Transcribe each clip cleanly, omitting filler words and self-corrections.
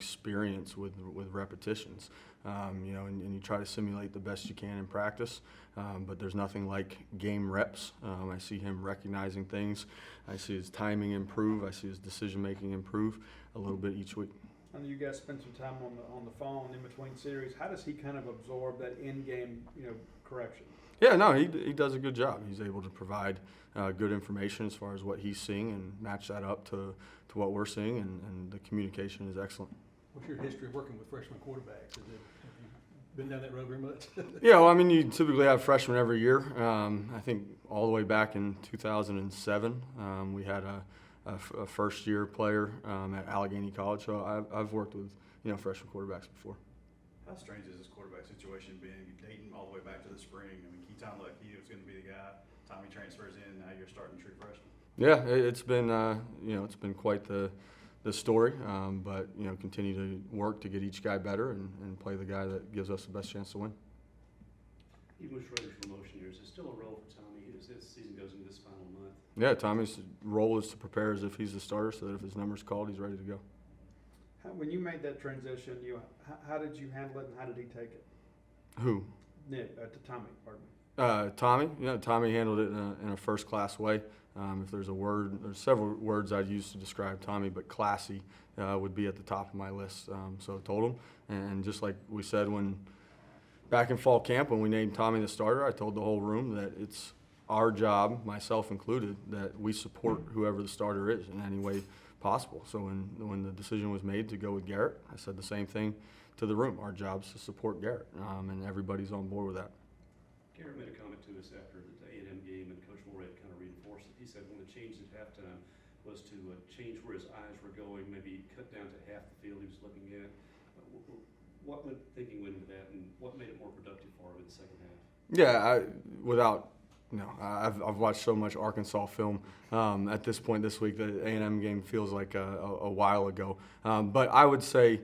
experience with repetitions. And you try to simulate the best you can in practice, but there's nothing like game reps. I see him recognizing things. I see his timing improve. I see his decision making improve a little bit each week. I know you guys spend some time on the phone in between series. How does he kind of absorb that in-game, correction? Yeah, no, he does a good job. He's able to provide good information as far as what he's seeing and match that up to what we're seeing, and the communication is excellent. What's your history of working with freshman quarterbacks? Have you been down that road very much? Yeah, well, I mean, you typically have freshmen every year. I think all the way back in 2007, we had a first-year player at Allegheny College. So I've worked with freshman quarterbacks before. How strange is this quarterback situation being dating all the way back to the spring? I mean, Keaton Lucky was going to be the guy. Tommy transfers in. Now you're starting true freshman. Yeah, it's been it's been quite the story, but continue to work to get each guy better and play the guy that gives us the best chance to win. Even with Schroeder's promotion here, is there still a role for Tommy as this season goes into this final month? Yeah, Tommy's role is to prepare as if he's the starter, so that if his number's called, he's ready to go. When you made that transition, how did you handle it, and how did he take it? Who? Nick, to Tommy, pardon me. Tommy handled it in a first-class way. If there's there's several words I'd use to describe Tommy, but classy would be at the top of my list. So I told him, and just like we said back in fall camp when we named Tommy the starter, I told the whole room that it's our job, myself included, that we support whoever the starter is in any way possible. So when the decision was made to go with Garrett, I said the same thing to the room. Our job's to support Garrett, and everybody's on board with that. Garrett made a comment to us after the A&M game, and Coach Moret kind of reinforced it. He said one of the changes at halftime was to change where his eyes were going, maybe cut down to half the field he was looking at. What thinking went into that, and what made it more productive for him in the second half? Yeah, I've watched so much Arkansas film at this point this week. The A&M game feels like a while ago. But I would say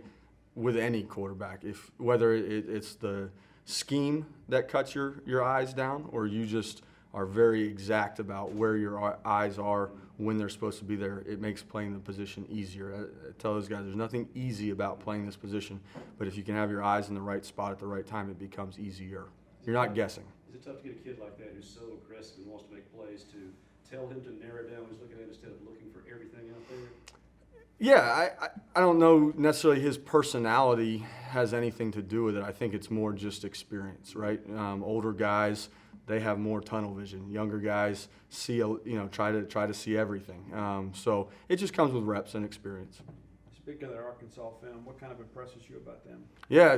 with any quarterback, whether it's the scheme that cuts your eyes down, or you just are very exact about where your eyes are when they're supposed to be there, it makes playing the position easier. I tell those guys there's nothing easy about playing this position, but if you can have your eyes in the right spot at the right time, it becomes easier. You're not guessing. Is it tough to get a kid like that who's so aggressive and wants to make plays to tell him to narrow down what he's looking at instead of looking for everything out there? Yeah, I don't know necessarily his personality has anything to do with it. I think it's more just experience, right? Older guys, they have more tunnel vision. Younger guys try to see everything. So it just comes with reps and experience. Speaking of their Arkansas film, what kind of impresses you about them? Yeah,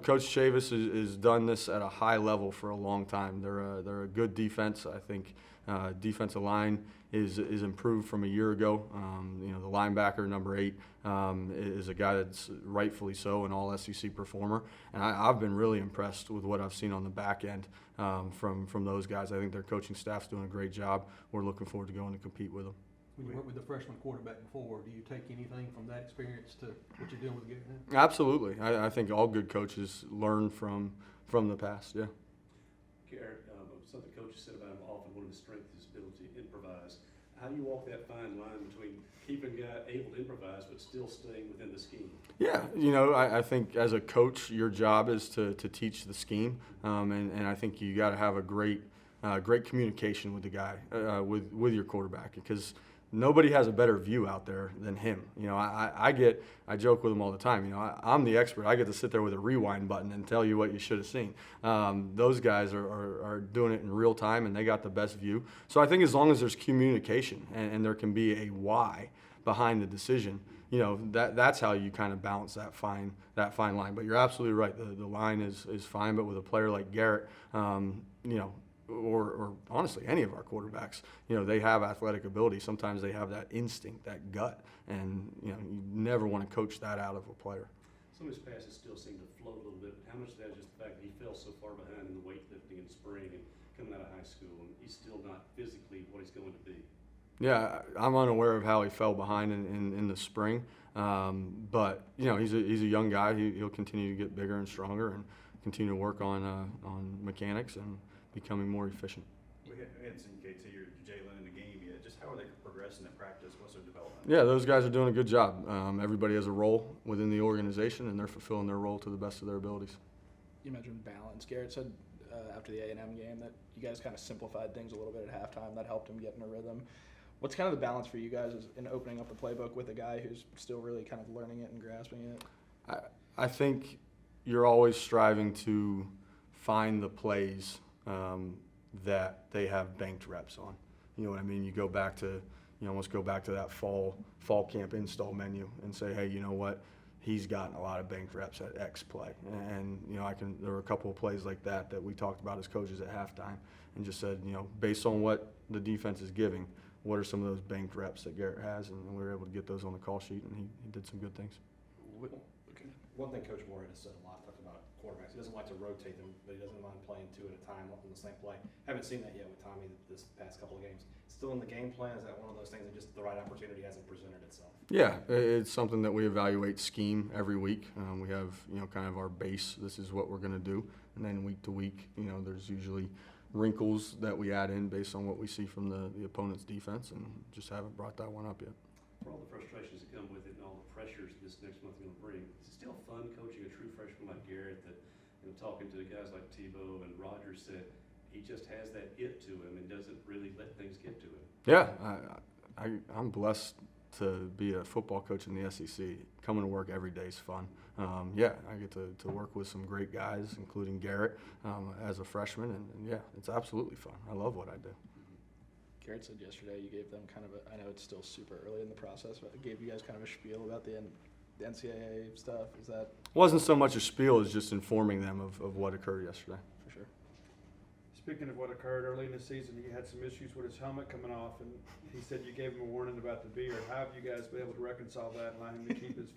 Coach Chavis has done this at a high level for a long time. They're a good defense. I think defensive line is improved from a year ago. The linebacker, number 8, is a guy that's rightfully so an all-SEC performer. And I've been really impressed with what I've seen on the back end from those guys. I think their coaching staff's doing a great job. We're looking forward to going to compete with them. When you worked with the freshman quarterback before, do you take anything from that experience to what you're doing with Garrett now? Absolutely. I think all good coaches learn from the past, yeah. Garrett, something coaches said about him often, one of his strengths is his ability to improvise. How do you walk that fine line between keeping a guy able to improvise but still staying within the scheme? Yeah, I think as a coach, your job is to teach the scheme, and I think you got to have a great communication with the guy, with your quarterback, because nobody has a better view out there than him. I joke with him all the time. I'm the expert. I get to sit there with a rewind button and tell you what you should have seen. Those guys are doing it in real time, and they got the best view. So I think as long as there's communication and there can be a why behind the decision, that's how you kind of balance that fine line. But you're absolutely right. The line is fine, but with a player like Garrett, or honestly any of our quarterbacks, they have athletic ability. Sometimes they have that instinct, that gut, and you never want to coach that out of a player. Some of his passes still seem to float a little bit, but how much of that is just the fact that he fell so far behind in the weightlifting in spring and coming out of high school, and he's still not physically what he's going to be? Yeah, I'm unaware of how he fell behind in the spring, but he's a young guy. He'll continue to get bigger and stronger and continue to work on mechanics and becoming more efficient. We hadn't seen KT or Jalen in the game yet. Just how are they progressing progressing at practice? What's their development? Yeah, those guys are doing a good job. Everybody has a role within the organization, and they're fulfilling their role to the best of their abilities. You mentioned balance. Garrett said after the A&M game that you guys kind of simplified things a little bit at halftime. That helped him get in a rhythm. What's kind of the balance for you guys in opening up the playbook with a guy who's still really kind of learning it and grasping it? I think you're always striving to find the plays that they have banked reps on. You know what I mean? You almost go back to that fall camp install menu and say, hey, you know what? He's gotten a lot of banked reps at X play. And there were a couple of plays like that we talked about as coaches at halftime and just said, based on what the defense is giving, what are some of those banked reps that Garrett has? And we were able to get those on the call sheet, and he did some good things. One thing Coach Moore has said a lot, talked about quarterbacks. He doesn't like to rotate them, but he doesn't mind playing two at a time on the same play. Haven't seen that yet with Tommy this past couple of games. Still in the game plan? Is that one of those things that just the right opportunity hasn't presented itself? Yeah, it's something that we evaluate scheme every week. We have, kind of our base. This is what we're going to do. And then week to week, there's usually wrinkles that we add in based on what we see from the opponent's defense, and just haven't brought that one up yet. For all the frustrations that come with it and all the pressures this next month going to bring, is it still fun coaching a true freshman like Garrett that, talking to guys like Tebow and Rogers said, he just has that it to him and doesn't really let things get to him? Yeah, I'm blessed to be a football coach in the SEC. Coming to work every day is fun. I get to work with some great guys, including Garrett, as a freshman, and yeah, it's absolutely fun. I love what I do. Garrett said yesterday you gave them kind of I know it's still super early in the process, but it gave you guys kind of a spiel about the NCAA stuff. Is that? Wasn't so much a spiel as just informing them of what occurred yesterday. For sure. Speaking of what occurred early in the season, he had some issues with his helmet coming off, and he said you gave him a warning about the beard. How have you guys been able to reconcile that and allow him to keep his